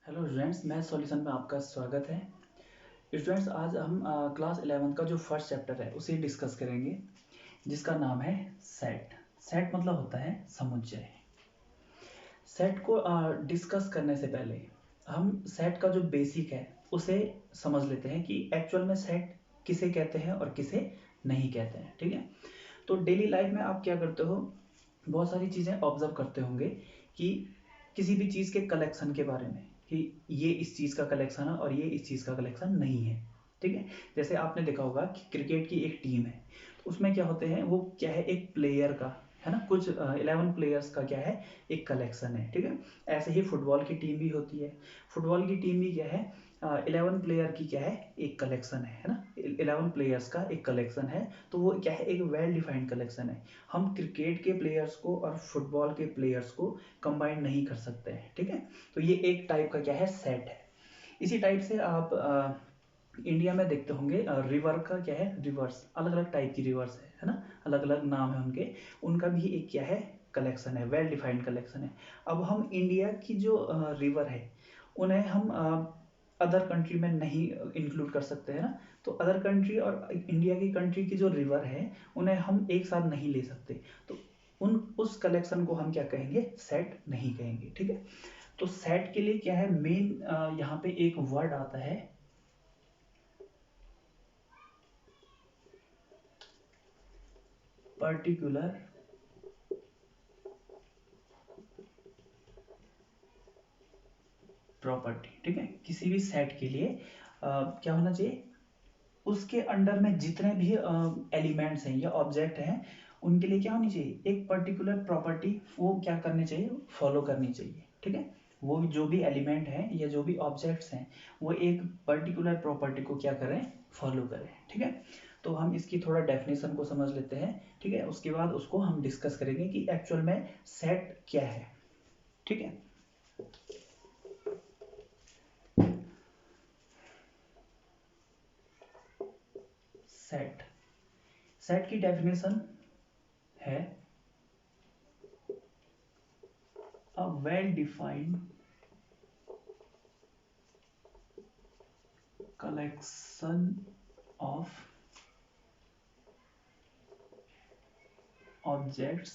Hello students, मैं solution में आपका स्वागत है। स्टूडेंट्स, आज हम क्लास 11 का जो फर्स्ट चैप्टर है उसे डिस्कस करेंगे, जिसका नाम है सेट। सेट मतलब होता है समुच्चय। सेट को डिस्कस करने से पहले हम सेट का जो बेसिक है उसे समझ लेते हैं कि एक्चुअल में सेट किसे कहते हैं और किसे नहीं कहते हैं। ठीक है, तो डेली लाइफ में आप क्या करते हो, बहुत सारी चीज़ें ऑब्जर्व करते होंगे कि किसी भी चीज़ के कलेक्शन के बारे में, कि ये इस चीज़ का कलेक्शन है और ये इस चीज़ का कलेक्शन नहीं है। ठीक है, जैसे आपने देखा होगा कि क्रिकेट की एक टीम है, तो उसमें क्या होते हैं, वो क्या है, एक प्लेयर का है ना, कुछ 11 प्लेयर्स का क्या है, एक कलेक्शन है। ठीक है, ऐसे ही फुटबॉल की टीम भी होती है। फुटबॉल की टीम भी क्या है, 11 प्लेयर की क्या है, एक कलेक्शन है ना, 11 प्लेयर्स का एक कलेक्शन है। तो वो क्या है, एक वेल डिफाइंड कलेक्शन है। हम क्रिकेट के प्लेयर्स को और फुटबॉल के प्लेयर्स को कंबाइन नहीं कर सकते हैं। ठीक है, तो ये एक टाइप का क्या है, सेट है। इसी टाइप से आप इंडिया में देखते होंगे, रिवर का क्या है, रिवर्स, अलग अलग टाइप की रिवर्स है ना, अलग अलग नाम है उनके, उनका भी एक क्या है, कलेक्शन है, वेल डिफाइंड कलेक्शन है। अब हम इंडिया की जो रिवर है उन्हें हम अदर कंट्री में नहीं इंक्लूड कर सकते हैं ना, तो अदर कंट्री और इंडिया की कंट्री की जो रिवर है उन्हें हम एक साथ नहीं ले सकते। तो उस कलेक्शन को हम क्या कहेंगे, सेट नहीं कहेंगे। ठीक है, तो सेट के लिए क्या है, मेन यहाँ पे एक वर्ड आता है, पर्टिकुलर प्रॉपर्टी। ठीक है, किसी भी सेट के लिए क्या होना चाहिए, उसके अंडर में जितने भी एलिमेंट्स हैं या ऑब्जेक्ट हैं उनके लिए क्या होनी चाहिए, एक पर्टिकुलर प्रॉपर्टी वो क्या करनी चाहिए, फॉलो करनी चाहिए। ठीक है, वो जो भी एलिमेंट हैं या जो भी ऑब्जेक्ट्स हैं वो एक पर्टिकुलर प्रॉपर्टी को क्या करें, फॉलो करें। ठीक है, तो हम इसकी थोड़ा डेफिनेशन को समझ लेते हैं। ठीक है, उसके बाद उसको हम डिस्कस करेंगे कि एक्चुअल में सेट क्या है। ठीक है, सेट, सेट की डेफिनेशन है a well defined collection of objects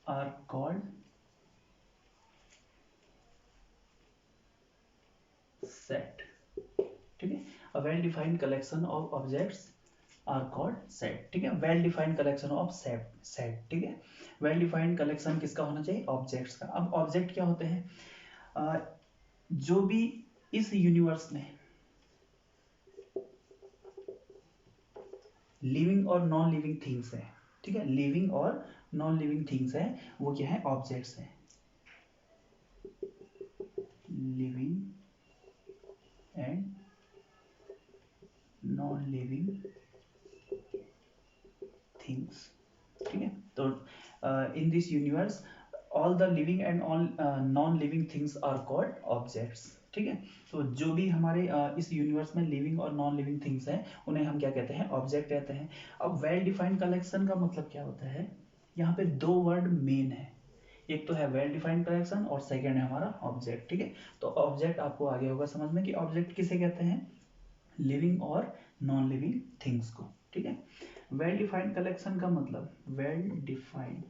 are called set। ठीक है, a well defined collection of objects are called set. ठीक है, well defined collection of set. ठीक है, वेल डिफाइंड कलेक्शन किसका होना चाहिए, ऑब्जेक्ट्स का। अब ऑब्जेक्ट क्या होते हैं, जो भी इस यूनिवर्स में लिविंग और नॉन लिविंग थिंग्स है। ठीक है, लिविंग और नॉन लिविंग थिंग्स है, वो क्या है, ऑब्जेक्ट्स है। Living and non living things. ठीक है, तो in this universe all the living and all non living things are called objects. ठीक है, तो जो भी हमारे इस यूनिवर्स में लिविंग और नॉन लिविंग थिंग्स हैं उन्हें हम क्या कहते हैं, ऑब्जेक्ट कहते हैं। अब वेल डिफाइंड कलेक्शन का मतलब क्या होता है, यहाँ पे दो वर्ड मेन है, एक तो है वेल डिफाइंड कलेक्शन और सेकेंड है हमारा ऑब्जेक्ट। ठीक है, तो ऑब्जेक्ट आपको आगे होगा समझ में कि ऑब्जेक्ट किसे कहते हैं, लिविंग और नॉन लिविंग थिंग्स को। ठीक है, वेल डिफाइंड कलेक्शन का मतलब, वेल डिफाइंड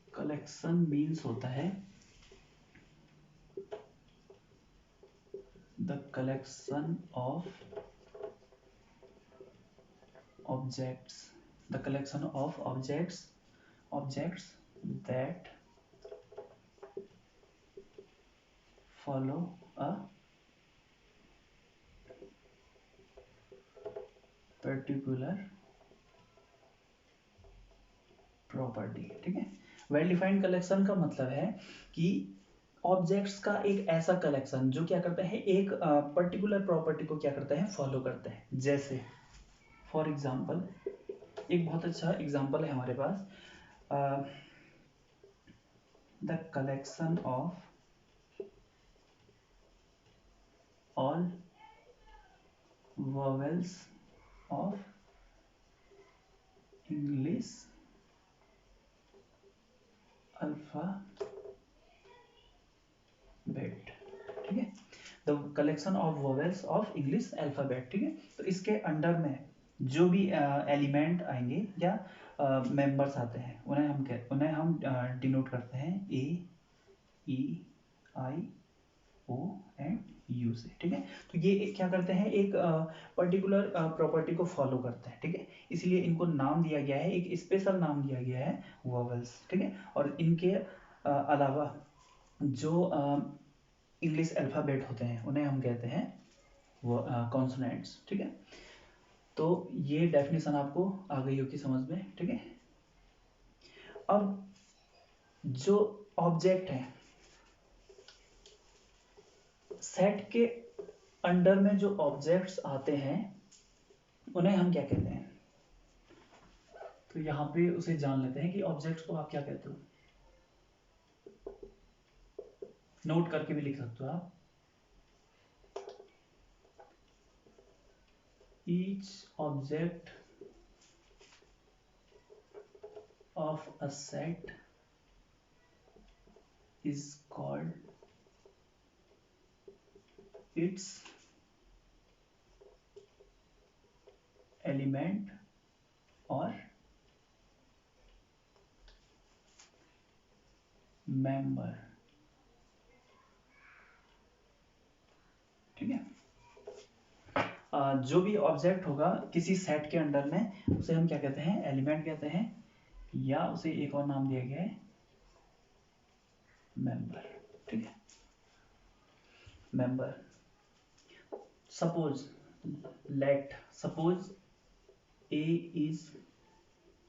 कलेक्शन मीन्स होता है the collection of objects, the collection of objects that follow a particular property. ठीक है, वेल डिफाइंड कलेक्शन का मतलब है कि ऑब्जेक्ट्स का एक ऐसा कलेक्शन जो क्या करते हैं, एक पर्टिकुलर प्रॉपर्टी को क्या करते हैं, फॉलो करते हैं। जैसे फॉर एग्जाम्पल, एक बहुत अच्छा एग्जाम्पल है हमारे पास, the collection of all vowels of English alphabet, ठीक है, the collection of vowels of English alphabet, ठीक है। तो इसके अंडर में जो भी एलिमेंट आएंगे या मेंबर्स आते हैं उन्हें हम डिनोट करते हैं ए, ई, आई, ओ एंड यू से, ठीक है। तो ये क्या करते हैं, एक पर्टिकुलर प्रॉपर्टी को फॉलो करते हैं, ठीक है, इसलिए इनको नाम दिया गया है, एक स्पेशल नाम दिया गया है वोवेल्स, ठीक है। और इनके अलावा जो इंग्लिश अल्फाबेट होते हैं उन्हें हम कहते हैं वो कॉन्सोनेंट्स, ठीक है। तो ये डेफिनेशन आपको आ गई होगी समझ में, ठीक है। अब जो ऑब्जेक्ट है सेट के अंडर में, जो ऑब्जेक्ट्स आते हैं उन्हें हम क्या कहते हैं, तो यहां पे उसे जान लेते हैं कि ऑब्जेक्ट्स को आप क्या कहते हो। नोट करके भी लिख सकते हो आप। Each object of a set is called its element और मेंबर, ठीक है। जो भी ऑब्जेक्ट होगा किसी सेट के अंडर में उसे हम क्या कहते हैं, एलिमेंट कहते हैं, या उसे एक और नाम दिया गया है मेंबर, ठीक है। Member, suppose A is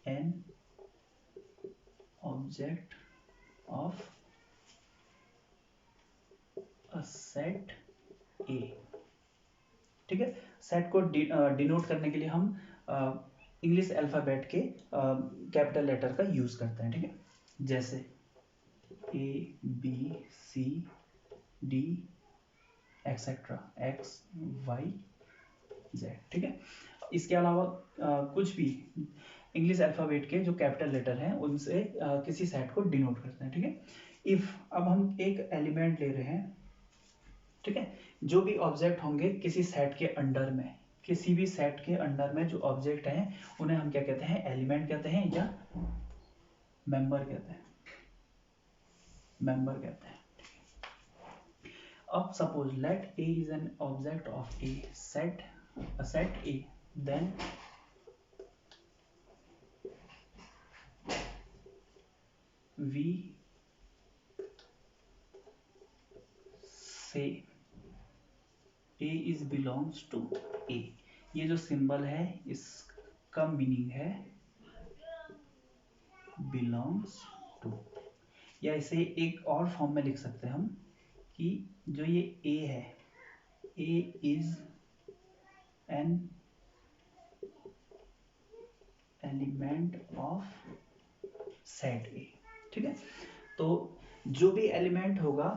an object of a set A, ठीक है। सेट को डिनोट करने के लिए हम इंग्लिश अल्फाबेट के कैपिटल लेटर का यूज करते हैं, ठीक है। जैसे A B C D etcetera X Y Z, ठीक है। इसके अलावा कुछ भी इंग्लिश अल्फाबेट के जो कैपिटल लेटर हैं उनसे किसी सेट को डिनोट करते हैं, ठीक है। इफ अब हम एक एलिमेंट ले रहे हैं, ठीक है, जो भी ऑब्जेक्ट होंगे किसी सेट के अंडर में, किसी भी सेट के अंडर में जो ऑब्जेक्ट हैं उन्हें हम क्या कहते हैं, एलिमेंट कहते हैं या मेंबर कहते हैं, मेंबर कहते हैं। अब suppose let A is an object of A set A, then we say A is belongs to A। ये जो सिंबल है इसका मीनिंग है belongs to, या इसे एक और फॉर्म में लिख सकते हैं हम कि जो ये A है, A is an element of set A, ठीक है। तो जो भी एलिमेंट होगा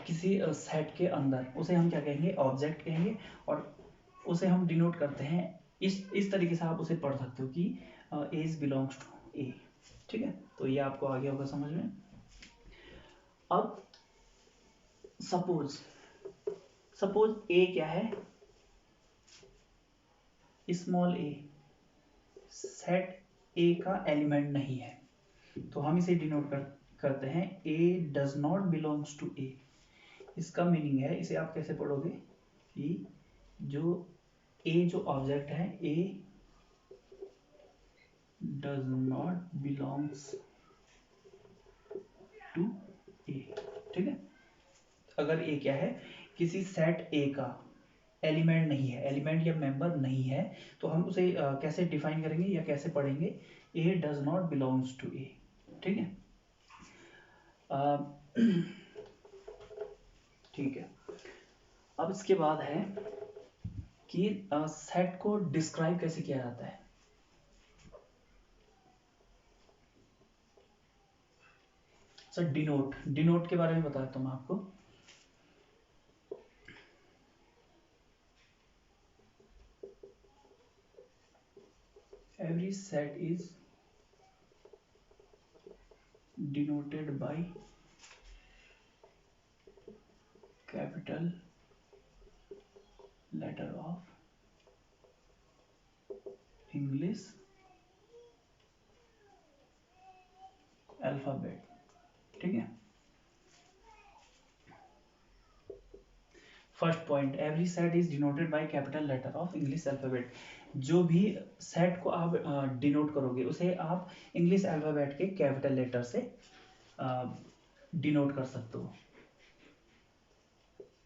किसी सेट के अंदर उसे हम क्या कहेंगे, ऑब्जेक्ट कहेंगे, और उसे हम डिनोट करते हैं इस तरीके से आप उसे पढ़ सकते हो कि A is belongs to A, ठीक है। तो ये आपको आ गया होगा समझ में। अब सपोज A क्या है, स्मॉल a, सेट A का एलिमेंट नहीं है, तो हम इसे डिनोट करते हैं A does not belongs to A। इसका मीनिंग है, इसे आप कैसे पढ़ोगे कि जो A जो ऑब्जेक्ट है A does not belongs to A, ठीक है। अगर A क्या है, किसी सेट A का एलिमेंट नहीं है, एलिमेंट या मेंबर नहीं है, तो हम उसे कैसे डिफाइन करेंगे या कैसे पढ़ेंगे, A does not belongs to A, ठीक है। ठीक है। अब इसके बाद है कि सेट को डिस्क्राइब कैसे किया जाता है। सर डिनोट के बारे में बताता हूँ मैं आपको। every set is denoted by capital letter of English alphabet. ठीक है। First point, every set is denoted by capital letter of English alphabet. जो भी सेट को आप डिनोट करोगे उसे आप इंग्लिश अल्फाबेट के कैपिटल लेटर से डिनोट कर सकते हो।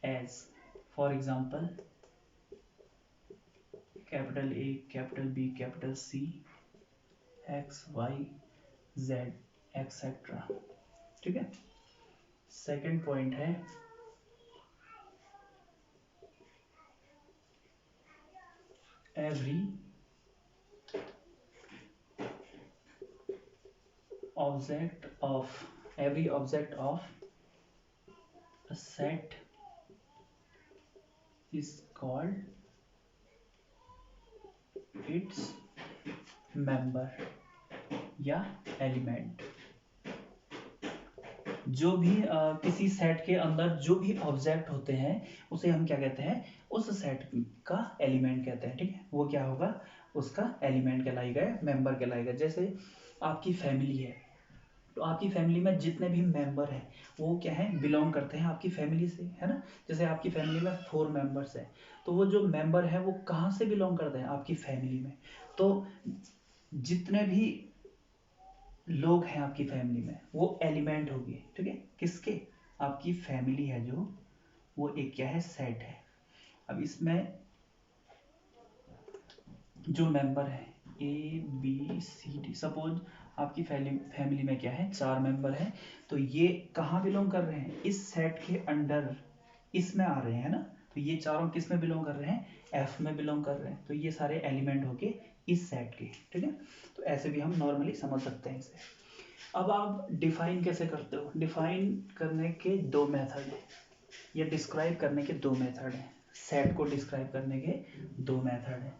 As for example capital A, capital B, capital C, X, Y, Z, etcetera. ठीक है। सेकंड पॉइंट है every object of a set is called its member या एलिमेंट। जो भी किसी सेट के अंदर जो भी ऑब्जेक्ट होते हैं उसे हम क्या कहते हैं, उस सेट का एलिमेंट कहते हैं। ठीक है, वो क्या होगा, उसका एलिमेंट कहलाएगा, मेंबर कहलाएगा। जैसे आपकी फैमिली है तो आपकी फैमिली में जितने भी मेंबर हैं वो क्या है, बिलोंग करते हैं आपकी फैमिली से, है ना। जैसे आपकी फैमिली में 4 मेंबर्स हैं तो वो जो मेंबर है वो कहाँ से बिलोंग करते हैं, आपकी फैमिली में। तो जितने भी लोग हैं आपकी फैमिली में वो एलिमेंट होगी। ठीक है, किसके, आपकी फैमिली है जो, वो एक क्या है, सेट है। अब इसमें जो मेंबर है A B C D, suppose आपकी फैमिली में क्या है, 4 मेंबर हैं, तो ये कहाँ बिलोंग कर रहे हैं, इस सेट के अंडर, इसमें आ रहे हैं ना। तो ये चारों किस में बिलोंग कर रहे हैं, एफ में बिलोंग कर रहे हैं। तो ये सारे एलिमेंट होके इस सेट के। ठीक है, तो ऐसे भी हम नॉर्मली समझ सकते हैं इसे। अब आप डिफाइन कैसे करते हो, डिफाइन करने के 2 मेथड हैं, या डिस्क्राइब करने के 2 मेथड हैं। सेट को डिस्क्राइब करने के 2 मेथड हैं।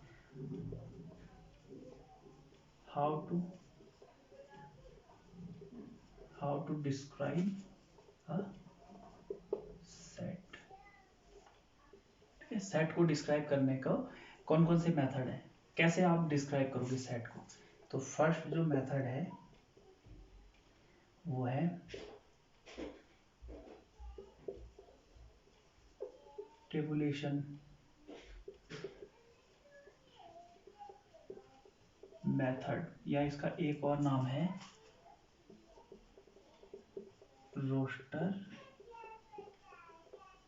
How to describe a set. ठीक है, सेट को डिस्क्राइब करने का कौन कौन से मेथड है, कैसे आप डिस्क्राइब करोगे सेट को। तो फर्स्ट जो मेथड है वो है टेबुलेशन मेथड, या इसका एक और नाम है रोस्टर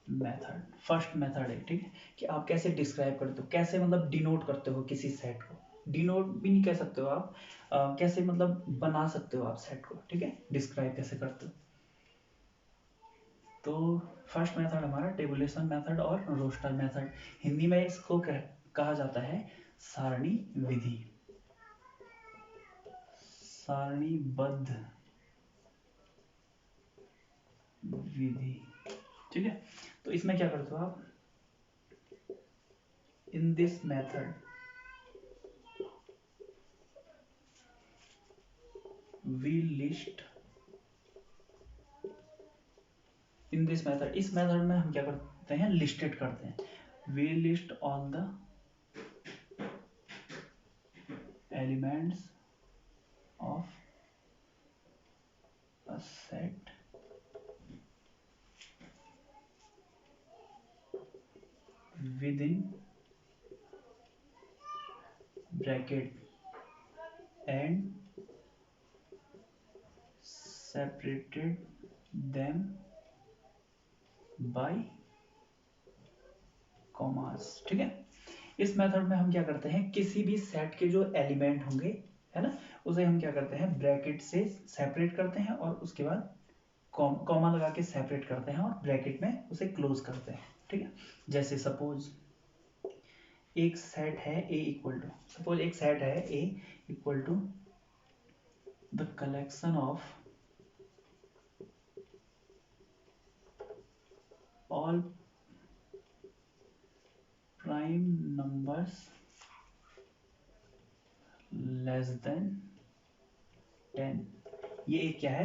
मेथड। फर्स्ट मेथड है, ठीक है, कि आप कैसे डिस्क्राइब करते हो, कैसे मतलब डिनोट करते हो किसी सेट को। डिनोट भी नहीं कह सकते हो आप, कैसे मतलब बना सकते हो आप सेट को। ठीक है, डिस्क्राइब कैसे करते हो। तो फर्स्ट मेथड हमारा टेबुलेशन मेथड और रोस्टर मेथड। हिंदी में इसको कहा जाता है सारणी विधि, सारणीबद्ध विधि। ठीक है, तो इसमें क्या करते हो आप, in this method we list, in this method, इस मेथड में हम क्या करते हैं, लिस्टेड करते हैं। We list all the elements of a set within bracket and separated them by commas। ठीक है, इस मेथड में हम क्या करते हैं, किसी भी सेट के जो एलिमेंट होंगे, है ना, उसे हम क्या करते हैं, ब्रैकेट से सेपरेट करते हैं और उसके बाद कॉमा लगा के सेपरेट करते हैं और ब्रैकेट में उसे क्लोज करते हैं। ठीक है, जैसे सपोज एक सेट है ए इक्वल टू, सपोज एक सेट है A equal to the collection of all prime numbers less than 10। ये एक क्या है,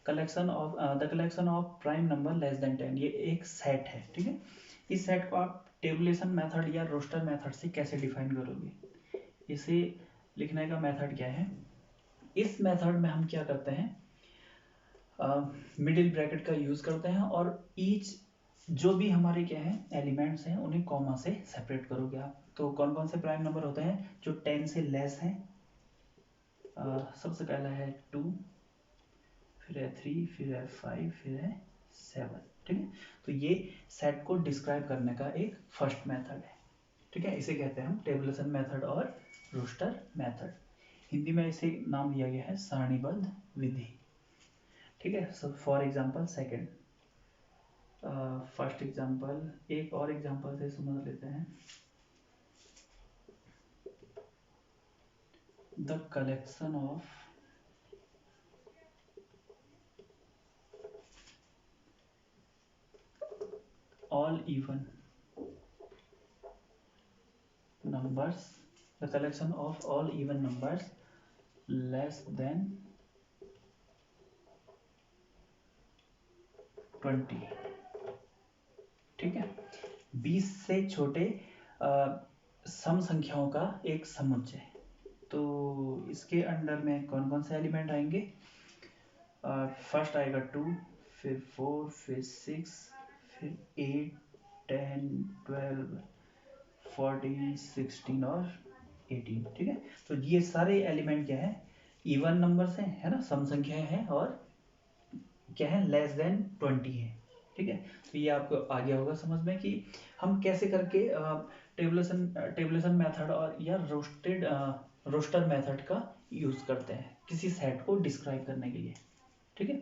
collection of the collection of prime number less than 10, ये एक सेट है। ठीक है, इस सेट को आप टेबुलेशन मेथड या रोस्टर मेथड से कैसे डिफाइन करोगे? इसे लिखने का मेथड क्या है? इस मेथड में हम क्या करते हैं, मिडिल ब्रैकेट का यूज करते हैं और ईच जो भी हमारे क्या है एलिमेंट्स हैं उन्हें कॉमा से सेपरेट करोगे आप। तो कौन कौन से प्राइम नंबर होते हैं जो 10 से लेस हैं? सबसे पहला है 2, फिर है 3, फिर है 5, फिर है 7। ठीक है, तो ये सेट को डिस्क्राइब करने का एक फर्स्ट मेथड है। ठीक है, इसे कहते हैं हम टेबुलेशन मेथड और रोस्टर मेथड। हिंदी में इसे नाम दिया गया है सारणीबद्ध विधि। ठीक है, so for example second, first example, एक और एग्जांपल से समझ लेते हैं। The collection of all even numbers, the collection of all even numbers less than 20। ठीक है, 20 से छोटे सम संख्याओं का एक समुच्चय। तो इसके अंडर में कौन कौन से एलिमेंट आएंगे? फर्स्ट आएगा 2, फिर 4, फिर 6, फिर 8, 10, 12, 14, 16 और 18। ठीक है, तो ये सारे एलिमेंट क्या है, इवन नंबर्स हैं, है ना, सम संख्याएं हैं और क्या है, लेस देन 20 है। ठीक है, तो ये आपको आ गया होगा समझ में कि हम कैसे करके टेबुलेशन मेथड और या रोस्टर मेथड का यूज करते हैं किसी सेट को डिस्क्राइब करने के लिए। ठीक है,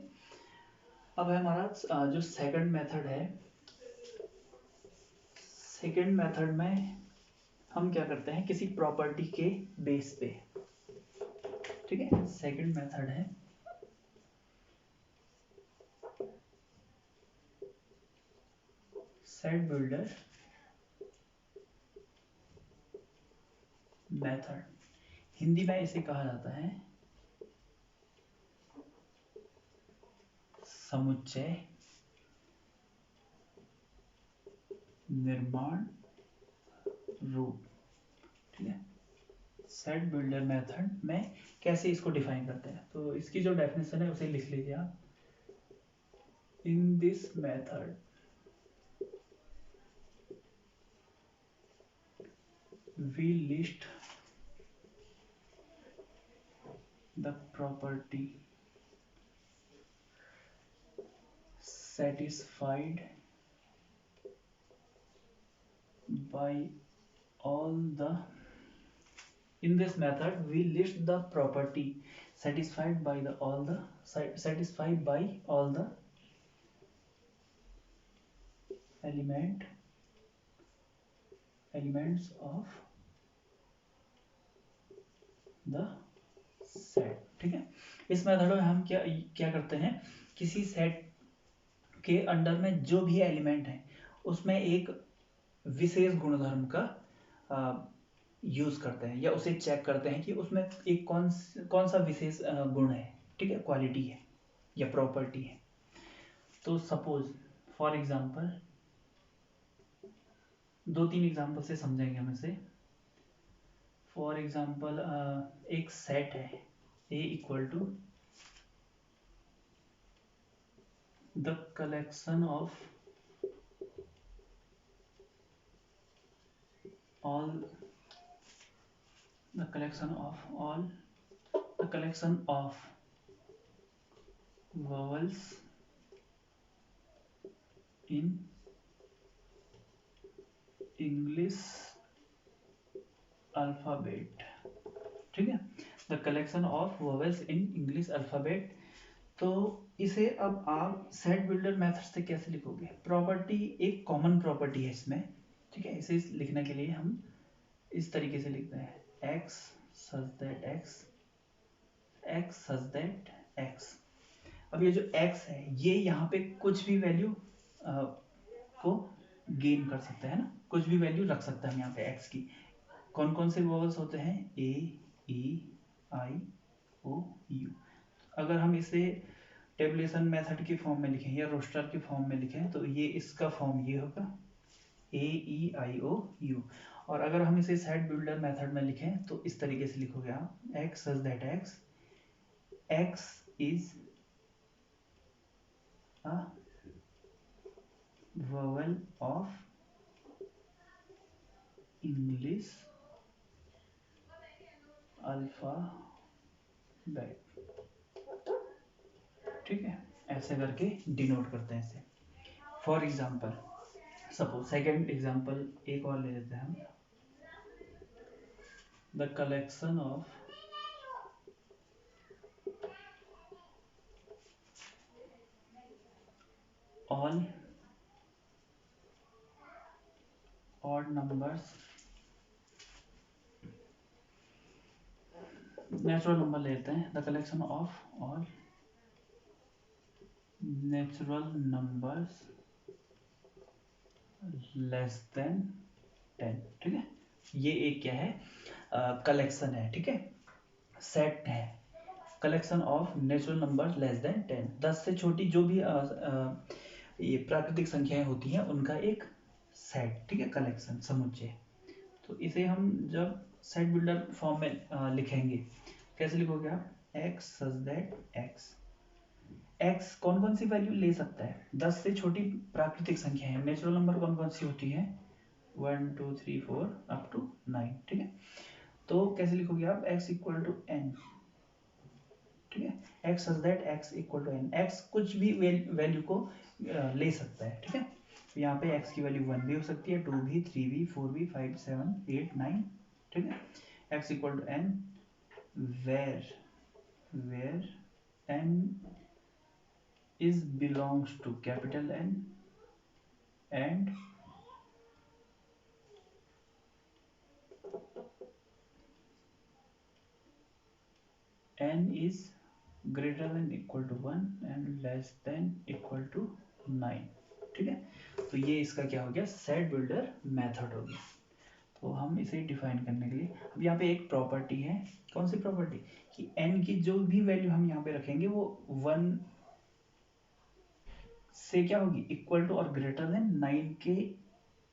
अब है हमारा जो सेकंड मेथड है। सेकंड मेथड में हम क्या करते हैं, किसी प्रॉपर्टी के बेस पे। ठीक है, सेकंड मेथड है सेट बिल्डर मेथड। हिंदी में इसे कहा जाता है समुच्चय निर्माण रूप। ठीक है, सेट बिल्डर मेथड में कैसे इसको डिफाइन करते हैं, तो इसकी जो डेफिनेशन है उसे लिख लीजिए आप। In this method we list the property satisfied by all the in this method we list the property satisfied by the all the satisfied by all the elements of the set. ठीक है, इस method में हम क्या क्या करते हैं, किसी सेट के अंडर में जो भी एलिमेंट है उसमें एक विशेष गुणधर्म का यूज करते हैं या उसे चेक करते हैं कि उसमें एक कौन सा विशेष गुण है। ठीक है, क्वालिटी है या प्रॉपर्टी है। तो सपोज फॉर एग्जांपल, दो तीन एग्जांपल से समझेंगे हम इसे। फॉर एग्जांपल एक सेट है A equal to the collection of all the collection of vowels in English alphabet। ठीक है, the collection of vowels in English alphabet. तो इसे अब आप सेट बिल्डर मेथड से कैसे लिखोगे? प्रॉपर्टी एक कॉमन प्रॉपर्टी है इसमें। ठीक है, इसे लिखने के लिए हम इस तरीके से लिखते हैं x such that x such that x। अब ये जो x है ये यहाँ पे कुछ भी वैल्यू को गेन कर सकते हैं ना, कुछ भी वैल्यू रख सकते हैं हम यहाँ पे x की। कौन कौन से वोवेल्स होते हैं? a AEIOU। अगर हम इसे टेबुलेशन मेथड की फॉर्म में लिखें या रोस्टर की फॉर्म में लिखें तो ये इसका फॉर्म ये होगा AEIOU। और अगर हम इसे सेट बिल्डर मेथड में लिखें तो इस तरीके से लिखोगे आप x such that x is a vowel of English alphabet। ठीक है, ऐसे करके डिनोट करते हैं इसे। For example, suppose second example एक और ले लेते हैं हम। The collection of all odd numbers, natural number लेते हैं। The collection of all natural numbers less than 10। ठीक है, ये एक क्या है, कलेक्शन है। ठीक है, सेट है, collection of natural number less than 10। 10 से छोटी जो भी ये प्राकृतिक संख्याएं होती हैं उनका एक सेट। ठीक है, कलेक्शन, समुच्चय। तो इसे हम जब सेट बिल्डर फॉर्म में लिखेंगे, कैसे लिखोगे आप, x सच दैट x कौन कौन सी वैल्यू ले सकता है, 10 से छोटी प्राकृतिक संख्या है। नेचुरल नंबर कौन कौन सी होती है, 1 2 3 4 अप टू 9। ठीक है, तो कैसे लिखोगे आप, x इक्वल टू n। ठीक है, x such that x equal to n। x कुछ भी वैल्यू को ले सकता है। ठीक है, तो यहाँ पे x की वैल्यू 1 भी हो सकती है, 2 भी, 3 भी, 4 भी, 5 7 8 9। ठीक है, x equal to n where n is belongs to capital N and n is greater than equal to 1 and less than equal to 9। ठीक है, तो ये इसका क्या हो गया, सेट बिल्डर मेथड हो गया। तो हम इसे डिफाइन करने के लिए अब यहाँ पे एक प्रॉपर्टी है, कौन सी प्रॉपर्टी, कि n की जो भी वैल्यू हम यहाँ पे रखेंगे वो 1 से क्या होगी, इक्वल टू और ग्रेटर देन 9 के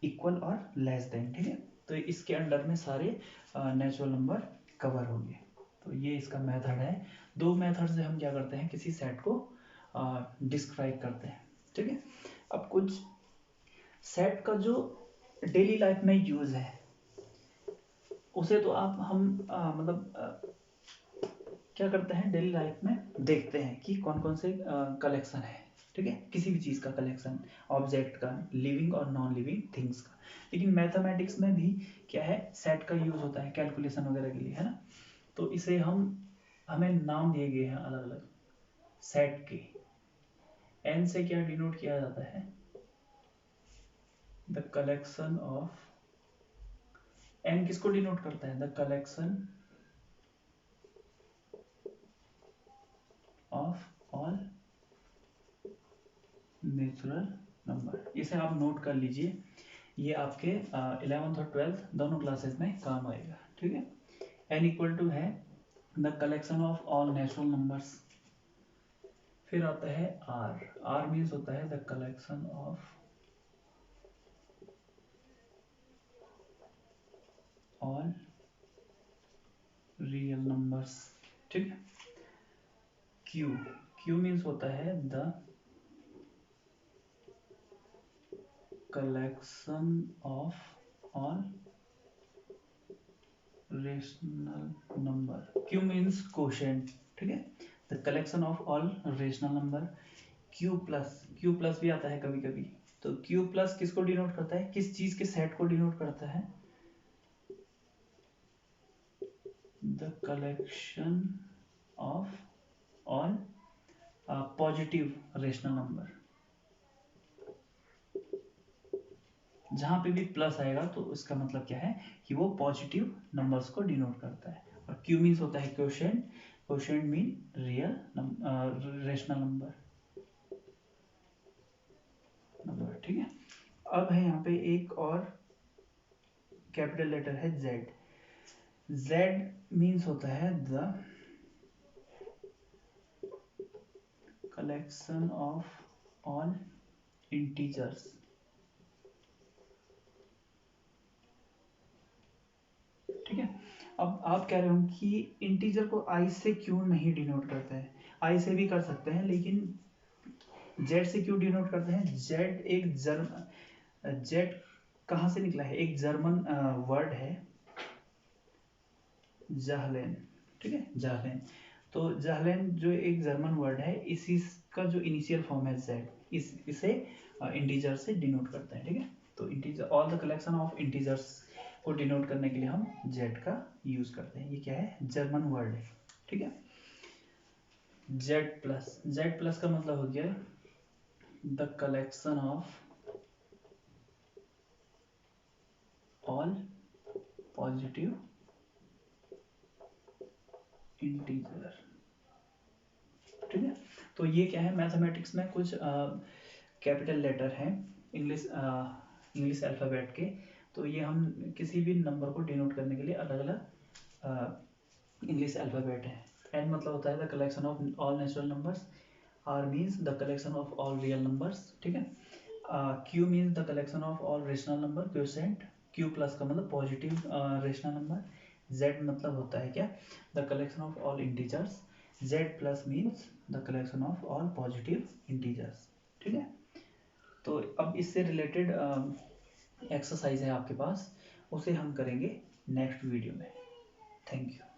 इक्वल और लेस देन। ठीक है, तो इसके अंडर में सारे नेचुरल नंबर कवर होंगे। तो ये इसका मेथड है। दो मेथड से हम क्या करते हैं, किसी सेट को डिस्क्राइब करते हैं। ठीक है, अब कुछ सेट का जो डेली लाइफ में यूज है उसे तो आप हम क्या करते हैं, डेली लाइफ में देखते हैं कि कौन कौन से कलेक्शन है। ठीक है, किसी भी चीज का कलेक्शन, ऑब्जेक्ट का, लिविंग और नॉन लिविंग थिंग्स का। लेकिन मैथमेटिक्स में भी क्या है, सेट का यूज होता है कैलकुलेशन वगैरह के लिए, है ना। तो इसे हमें नाम दिए गए हैं अलग अलग सेट के। एन से क्या डिनोट किया जाता है, द कलेक्शन ऑफ, एन किसको डिनोट करता है, the collection of all natural number. इसे आप नोट कर लीजिए, ये आपके 11th और 12th दोनों क्लासेस में काम आएगा। ठीक है, एन इक्वल टू है the collection of all natural numbers. फिर आता है आर, आर मीन्स होता है the collection of all real numbers. ठीक है, क्यू, क्यू मीन्स होता है the collection of all rational number. Q means quotient. ठीक है, the collection of all rational number. Q plus भी आता है कभी कभी। तो क्यू प्लस किसको डिनोट करता है, किस चीज के सेट को डिनोट करता है, the collection of all positive rational number. जहां पे भी प्लस आएगा तो उसका मतलब क्या है कि वो पॉजिटिव नंबर्स को डिनोट करता है। और क्यू मीन्स होता है quotient, quotient mean real rational number. ठीक है, अब है यहाँ पे एक और कैपिटल लेटर है जेड। Z मीन्स होता है the collection of all integers. ठीक है। अब आप कह रहे हो कि इंटीजर को आई से क्यों नहीं डिनोट करते हैं? आई से भी कर सकते हैं, लेकिन जेड से क्यों डिनोट करते हैं? जेड एक जेड कहाँ से निकला है? एक जर्मन वर्ड है जहलेन। ठीक है, जहलेन। तो जहलेन जो एक जर्मन वर्ड है, इसी का जो इनिशियल फॉर्म है जेड, इसे इंटीजर से डिनोट करते हैं। ठीक है, तो integer, all the collection of integers को डिनोट करने के लिए हम जेड का यूज करते हैं। ये क्या है? जर्मन वर्ड है। ठीक है, जेड प्लस का मतलब हो गया the collection of all positive integer. ठीक है, तो ये क्या है? मैथमेटिक्स में कुछ कैपिटल लेटर हैं इंग्लिश अल्फ़ाबेट के, तो ये हम किसी भी नंबर को डिनोट करने के लिए अलग अलग इंग्लिश अल्फ़ाबेट है। एन मतलब होता है the collection of all natural numbers, R means the collection of all real numbers. ठीक है, Q means the collection of all rational number, क्यूसेंट। क्यू प्लस का मतलब पॉजिटिव रेशनल नंबर। जेड मतलब होता है क्या? The collection of all integers. Z plus means the collection of all positive integers. ठीक है, तो अब इससे रिलेटेड एक्सरसाइज है आपके पास, उसे हम करेंगे नेक्स्ट वीडियो में। Thank you.